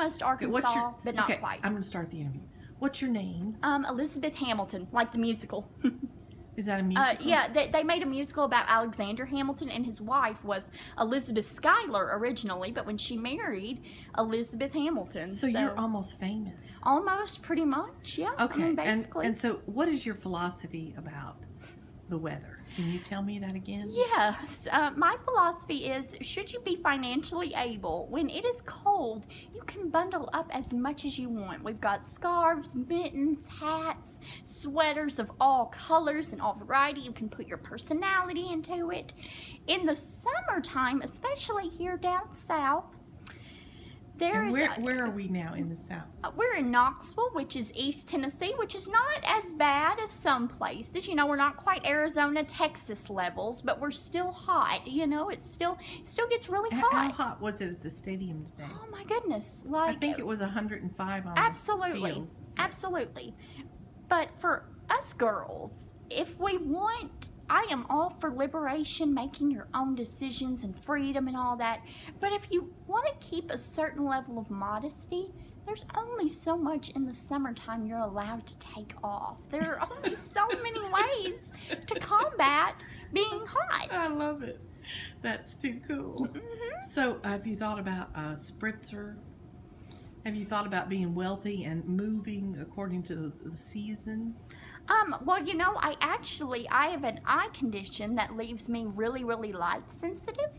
almost Arkansas, but not quite. I'm going to start the interview. What's your name? Elizabeth Hamilton, like the musical. Is that a musical? Yeah, they made a musical about Alexander Hamilton, and his wife was Elizabeth Schuyler originally, but when she married Elizabeth Hamilton. So you're almost famous. Almost, pretty much, yeah. Okay, I mean, basically. And so what is your philosophy about the weather? Can you tell me that again? Yes. My philosophy is, should you be financially able, when it is cold, you can bundle up as much as you want. We've got scarves, mittens, hats, sweaters of all colors and all variety. You can put your personality into it. In the summertime, especially here down south, where are we now in the South? We're in Knoxville, which is East Tennessee, which is not as bad as some places. You know, we're not quite Arizona, Texas levels, but we're still hot. You know, it still gets really hot. How hot was it at the stadium today? Oh my goodness! I think it was 105 on absolutely, the field. Absolutely. But for us girls, if we want, I am all for liberation, making your own decisions and freedom and all that. But if you want to keep a certain level of modesty, there's only so much in the summertime you're allowed to take off. There are only so many ways to combat being hot. I love it. That's too cool. Mm-hmm. So have you thought about a spritzer? Have you thought about being wealthy and moving according to the season? Well, you know, I have an eye condition that leaves me really, really light sensitive.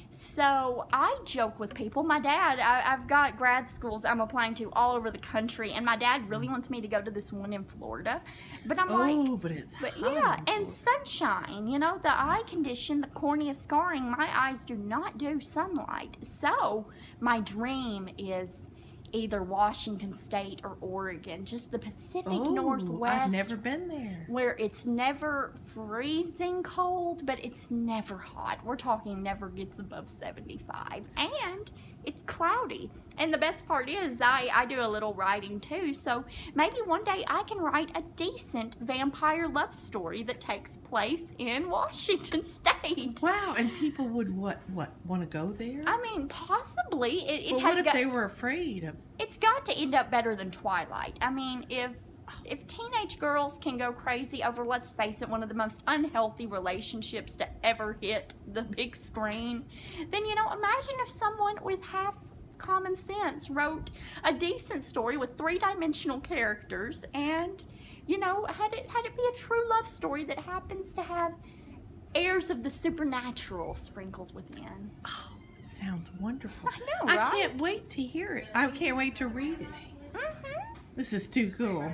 So I joke with people. My dad, I've got grad schools I'm applying to all over the country, and my dad really wants me to go to this one in Florida. But I'm but it's hot. Yeah, and sunshine. You know, the eye condition, the cornea scarring, my eyes do not do sunlight. So my dream is either Washington State or Oregon, just the Pacific Northwest. I've never been there. Where it's never freezing cold, but it's never hot. We're talking never gets above 75. And it's cloudy. And the best part is I do a little writing too, so maybe one day I can write a decent vampire love story that takes place in Washington State. Wow, and people would want to go there? I mean, possibly. What if they were afraid of? It's got to end up better than Twilight. I mean, if teenage girls can go crazy over, let's face it, one of the most unhealthy relationships to ever hit the big screen, then, you know, imagine if someone with half common sense wrote a decent story with three-dimensional characters and, you know, had it be a true love story that happens to have airs of the supernatural sprinkled within. Oh, it sounds wonderful. I know, right? I can't wait to hear it. I can't wait to read it. Mm-hmm. This is too cool.